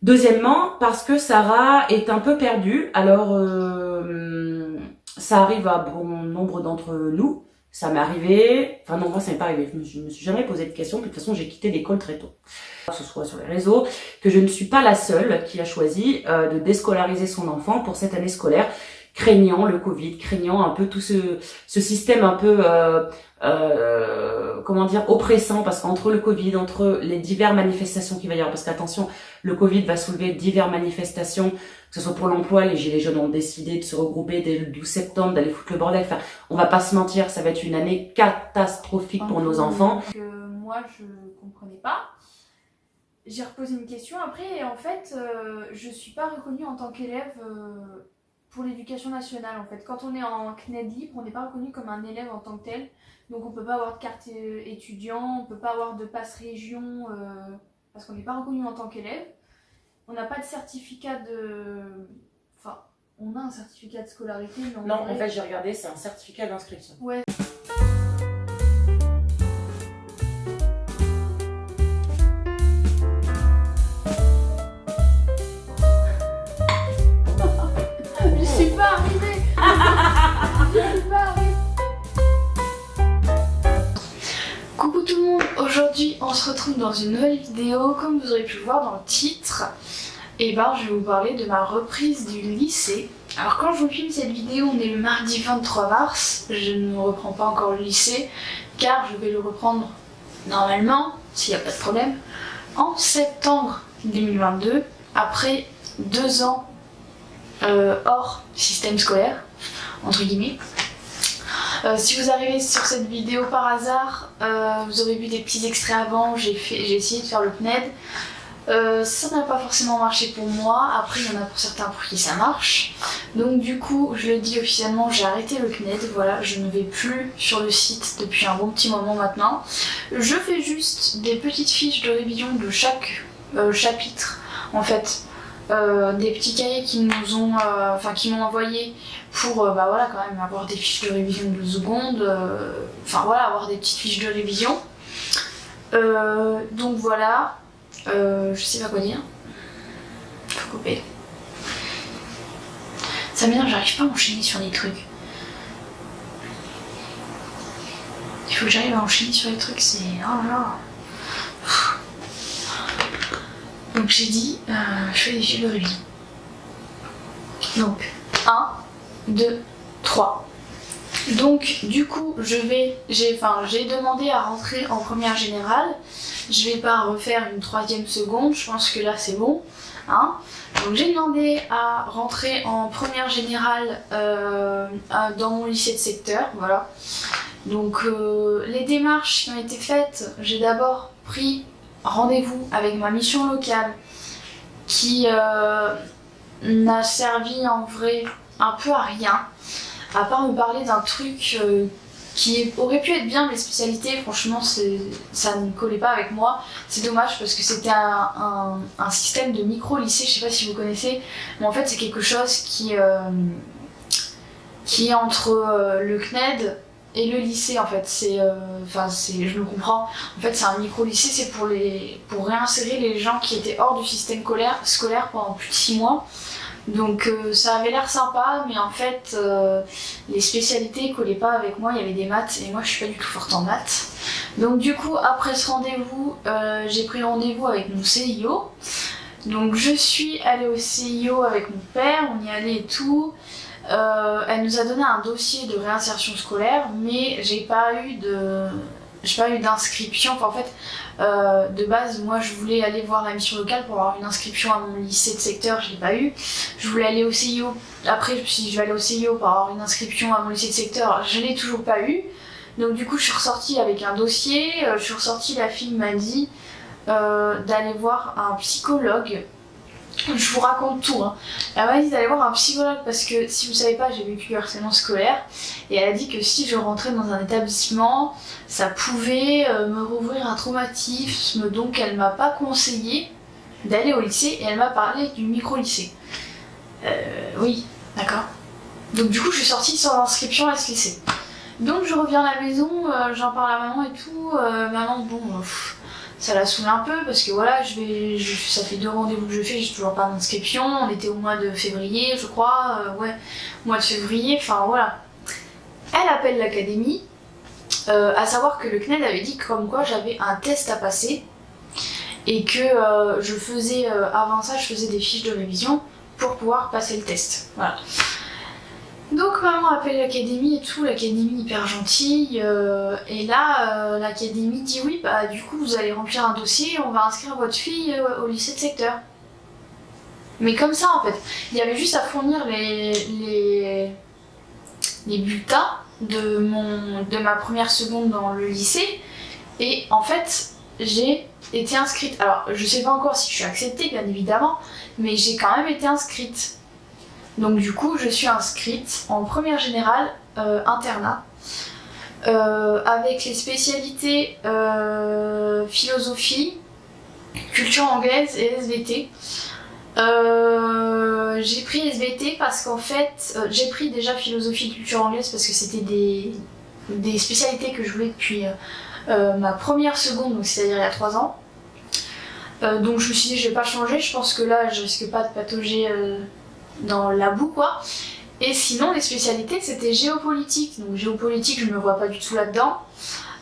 Deuxièmement, parce que Sarah est un peu perdue. Alors, ça arrive à bon nombre d'entre nous. Ça m'est arrivé. Enfin non, moi ça m'est pas arrivé. Je me suis jamais posé de questions. De toute façon, j'ai quitté l'école très tôt. Que ce soit sur les réseaux, que je ne suis pas la seule qui a choisi de déscolariser son enfant pour cette année scolaire, craignant le Covid, craignant un peu tout ce système un peu comment dire, oppressant, parce qu'entre le Covid, entre les diverses manifestations qu'il va y avoir, parce qu'attention, le Covid va soulever diverses manifestations, que ce soit pour l'emploi, les Gilets jaunes ont décidé de se regrouper dès le 12 septembre, d'aller foutre le bordel. Enfin, on va pas se mentir, ça va être une année catastrophique pour nos enfants. Moi, je comprenais pas. J'ai reposé une question après et en fait, je suis pas reconnue en tant qu'élève pour l'éducation nationale en fait. Quand on est en CNED libre, on n'est pas reconnu comme un élève en tant que tel. Donc on peut pas avoir de carte étudiant, on peut pas avoir de passe région parce qu'on n'est pas reconnu en tant qu'élève. On n'a pas de certificat de... Enfin, on a un certificat de scolarité, mais Non, en fait, j'ai regardé, c'est un certificat d'inscription. Ouais. Je suis pas arrivée. Je suis pas arrivée. Coucou tout le monde, aujourd'hui on se retrouve dans une nouvelle vidéo. Comme vous aurez pu le voir dans le titre, et je vais vous parler de ma reprise du lycée. Alors quand je vous filme cette vidéo, on est le mardi 23 mars, je ne reprends pas encore le lycée car je vais le reprendre normalement, s'il n'y a pas de problème, en septembre 2022, après 2 ans hors système scolaire, entre guillemets. Si vous arrivez sur cette vidéo par hasard, vous aurez vu des petj'ai extraits avant, j'ai essayé de faire le CNED. Ça n'a pas forcément marché pour moi, après il y en a pour certains pour qui ça marche. Donc du coup, je le dis officiellement, j'ai arrêté le CNED, voilà, je ne vais plus sur le site depuis un bon petit moment maintenant. Je fais juste des petites fiches de révision de chaque chapitre, en fait. Des petits cahiers qui nous ont, qui m'ont envoyé pour voilà, quand même avoir des fiches de révision de seconde, avoir des petites fiches de révision. Donc voilà, je sais pas quoi dire. Faut couper. Ça m'énerve, j'arrive pas à enchaîner sur des trucs. Il faut que j'arrive à enchaîner sur les trucs, c'est... Oh là là. Donc j'ai dit, je fais des fiches de révision. Donc, 1, 2, 3. Donc du coup, j'ai demandé à rentrer en première générale. Je vais pas refaire une 3e seconde, je pense que là c'est bon. Hein. Donc j'ai demandé à rentrer en première générale dans mon lycée de secteur, voilà. Donc les démarches qui ont été faites, j'ai d'abord pris rendez-vous avec ma mission locale qui n'a servi en vrai un peu à rien, à part me parler d'un truc qui aurait pu être bien, mes spécialités, franchement ça ne collait pas avec moi. C'est dommage parce que c'était un système de micro-lycée, je sais pas si vous connaissez, mais en fait c'est quelque chose qui est entre le CNED et le lycée en fait. Je le comprends. En fait c'est un micro-lycée, c'est pour réinsérer les gens qui étaient hors du système scolaire pendant plus de 6 mois. Donc ça avait l'air sympa, mais en fait les spécialités collaient pas avec moi, il y avait des maths et moi je suis pas du tout forte en maths. Donc du coup après ce rendez-vous, j'ai pris rendez-vous avec mon CIO. Donc je suis allée au CIO avec mon père, on y allait et tout. Elle nous a donné un dossier de réinsertion scolaire, mais j'ai pas eu d'inscription. Enfin, en fait, de base, moi je voulais aller voir la mission locale pour avoir une inscription à mon lycée de secteur, je l'ai pas eu. Je voulais aller au CIO, après je me suis dit je vais aller au CIO pour avoir une inscription à mon lycée de secteur, je l'ai toujours pas eu. Donc du coup je suis ressortie avec un dossier, la fille m'a dit d'aller voir un psychologue. Je vous raconte tout, hein. Elle m'a dit d'aller voir un psychologue parce que si vous savez pas, j'ai vécu le harcèlement scolaire et elle a dit que si je rentrais dans un établissement, ça pouvait me rouvrir un traumatisme, donc elle m'a pas conseillé d'aller au lycée et elle m'a parlé du micro-lycée. Oui, d'accord. Donc du coup je suis sortie sans inscription à ce lycée. Donc je reviens à la maison, j'en parle à maman et tout, maman bon... ça la saoule un peu parce que voilà, ça fait 2 rendez-vous que je fais, j'ai toujours pas d'inscription. On était au mois de février, je crois, ouais, mois de février, enfin voilà. Elle appelle l'académie, à savoir que le CNED avait dit comme quoi j'avais un test à passer et que avant ça, je faisais des fiches de révision pour pouvoir passer le test. Voilà. Donc maman appelle l'académie et tout, l'académie hyper gentille, et là l'académie dit oui, bah du coup vous allez remplir un dossier, on va inscrire votre fille au lycée de secteur. Mais comme ça en fait, il y avait juste à fournir les bulletins de ma première seconde dans le lycée, et en fait j'ai été inscrite. Alors je sais pas encore si je suis acceptée bien évidemment, mais j'ai quand même été inscrite. Donc du coup, je suis inscrite en première générale internat avec les spécialités philosophie, culture anglaise et SVT. J'ai pris SVT parce qu'en fait, j'ai pris déjà philosophie, culture anglaise parce que c'était des spécialités que je voulais depuis ma première seconde, donc c'est-à-dire il y a 3 ans. Donc je me suis dit je vais pas changer, je pense que là je risque pas de patauger dans la boue quoi. Et sinon les spécialités c'était géopolitique, donc géopolitique je me vois pas du tout là-dedans.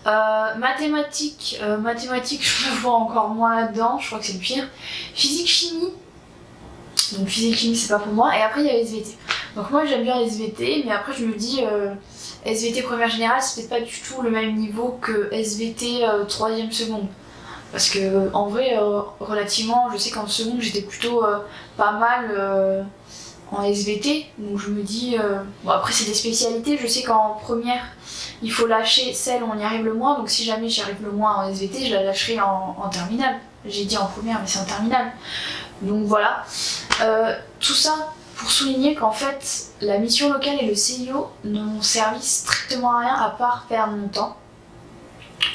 Mathématiques je me vois encore moins là-dedans, je crois que c'est le pire. Physique chimie, donc physique chimie c'est pas pour moi, et après il y a SVT. Donc moi j'aime bien SVT, mais après je me dis SVT première générale c'est peut-être pas du tout le même niveau que SVT 3e seconde. Parce que en vrai, relativement, je sais qu'en seconde j'étais plutôt pas mal en SVT, donc je me dis, bon après c'est des spécialités, je sais qu'en première il faut lâcher celle où on y arrive le moins, donc si jamais j'y arrive le moins en SVT, je la lâcherai en terminale. J'ai dit en première, mais c'est en terminale. Donc voilà, tout ça pour souligner qu'en fait la mission locale et le CIO ne m'ont servi strictement à rien à part perdre mon temps.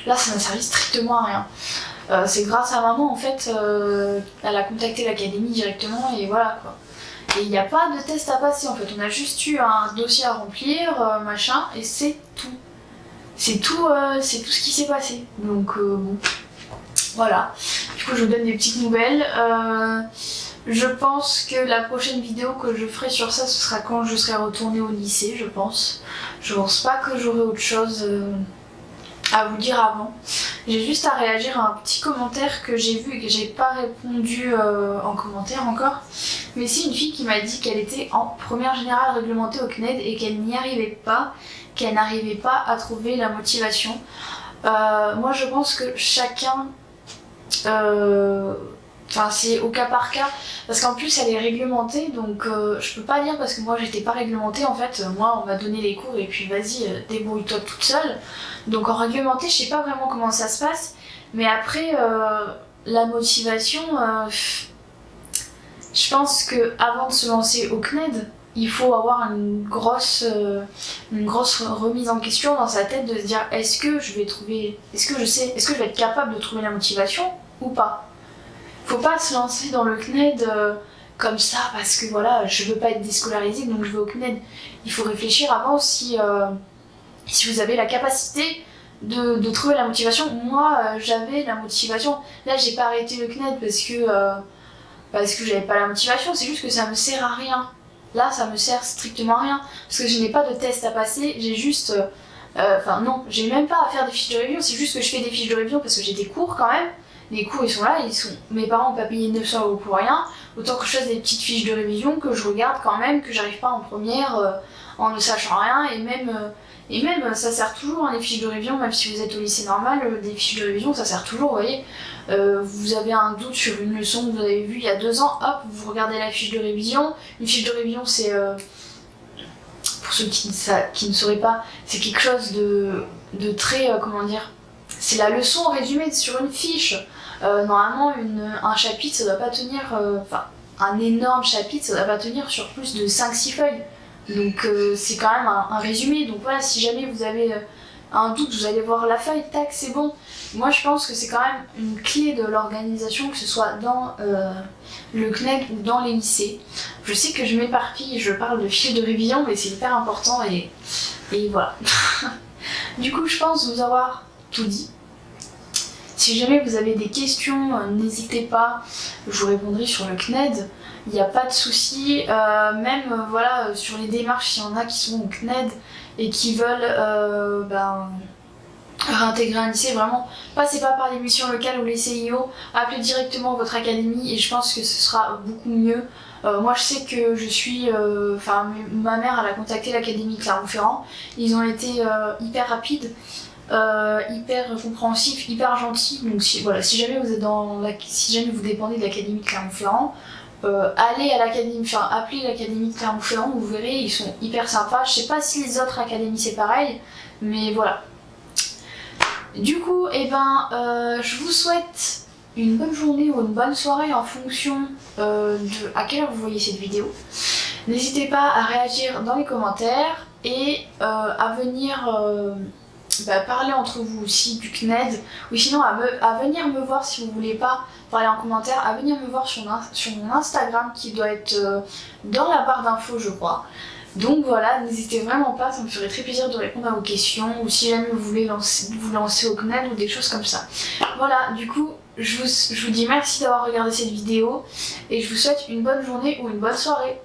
Là ça m'a servi strictement à rien. C'est grâce à maman en fait, elle a contacté l'académie directement et voilà quoi. Et il n'y a pas de test à passer en fait, on a juste eu un dossier à remplir, machin, et c'est tout. C'est tout ce qui s'est passé. Donc bon, voilà. Du coup je vous donne des petites nouvelles. Je pense que la prochaine vidéo que je ferai sur ça, ce sera quand je serai retournée au lycée, je pense. Je pense pas que j'aurai autre chose à vous dire avant. J'ai juste à réagir à un petit commentaire que j'ai vu et que j'ai pas répondu en commentaire encore. Mais c'est une fille qui m'a dit qu'elle était en première générale réglementée au CNED et qu'elle n'y arrivait pas, qu'elle n'arrivait pas à trouver la motivation. Moi je pense que chacun... Enfin c'est au cas par cas, parce qu'en plus elle est réglementée, donc je peux pas dire parce que moi j'étais pas réglementée en fait, moi on m'a donné les cours et puis vas-y débrouille-toi toute seule. Donc en réglementé je sais pas vraiment comment ça se passe, mais après la motivation, je pense que avant de se lancer au CNED, il faut avoir une grosse remise en question dans sa tête de se dire est-ce que je vais être capable de trouver la motivation ou pas. Faut pas se lancer dans le CNED comme ça parce que voilà, je veux pas être déscolarisée donc je vais au CNED. Il faut réfléchir avant si vous avez la capacité de trouver la motivation. Moi j'avais la motivation. Là j'ai pas arrêté le CNED parce que j'avais pas la motivation, c'est juste que ça me sert à rien. Là ça me sert strictement à rien parce que je n'ai pas de test à passer, j'ai juste non, j'ai même pas à faire des fiches de révision, c'est juste que je fais des fiches de révision parce que j'ai des cours quand même. Les cours ils sont là, mes parents n'ont pas payé 900 € pour rien, autant que je fasse des petites fiches de révision que je regarde quand même, que j'arrive pas en première en ne sachant rien, et même ça sert toujours hein, les fiches de révision, même si vous êtes au lycée normal, des fiches de révision ça sert toujours, vous voyez. Vous avez un doute sur une leçon que vous avez vue il y a 2 ans, hop, vous regardez la fiche de révision. Une fiche de révision c'est, pour ceux qui ne sauraient pas, c'est quelque chose de très, comment dire, c'est la leçon résumée sur une fiche. Normalement un chapitre ça doit pas tenir, un énorme chapitre ça doit pas tenir sur plus de 5-6 feuilles. Donc c'est quand même un résumé, donc voilà, si jamais vous avez un doute, vous allez voir la feuille, tac, c'est bon. Moi je pense que c'est quand même une clé de l'organisation, que ce soit dans le CNED ou dans les lycées. Je sais que je m'éparpille, je parle de fiches de révision, mais c'est hyper important et voilà. Du coup je pense vous avoir tout dit. Si jamais vous avez des questions, n'hésitez pas, je vous répondrai sur le CNED, il n'y a pas de souci. Même voilà, sur les démarches, s'il y en a qui sont au CNED et qui veulent réintégrer un lycée, vraiment, passez pas par les missions locales ou les CIO, appelez directement votre académie et je pense que ce sera beaucoup mieux. Moi je sais que je suis, ma mère elle a contacté l'académie Clermont-Ferrand, ils ont été hyper rapides, hyper compréhensifs, hyper gentils, donc si jamais vous êtes si jamais vous dépendez de l'académie Clermont-Ferrand, allez à l'académie, appelez l'académie Clermont-Ferrand, vous verrez, ils sont hyper sympas. Je sais pas si les autres académies c'est pareil, mais voilà. Du coup, je vous souhaite une bonne journée ou une bonne soirée en fonction de à quelle heure vous voyez cette vidéo. N'hésitez pas à réagir dans les commentaires et à venir parler entre vous aussi du CNED, ou sinon à venir me voir si vous voulez pas parler en commentaire, à venir me voir sur mon Instagram qui doit être dans la barre d'infos je crois. Donc voilà, n'hésitez vraiment pas, ça me ferait très plaisir de répondre à vos questions, ou si jamais vous voulez vous lancer au CNED ou des choses comme ça. Voilà, du coup, je vous dis merci d'avoir regardé cette vidéo, et je vous souhaite une bonne journée ou une bonne soirée.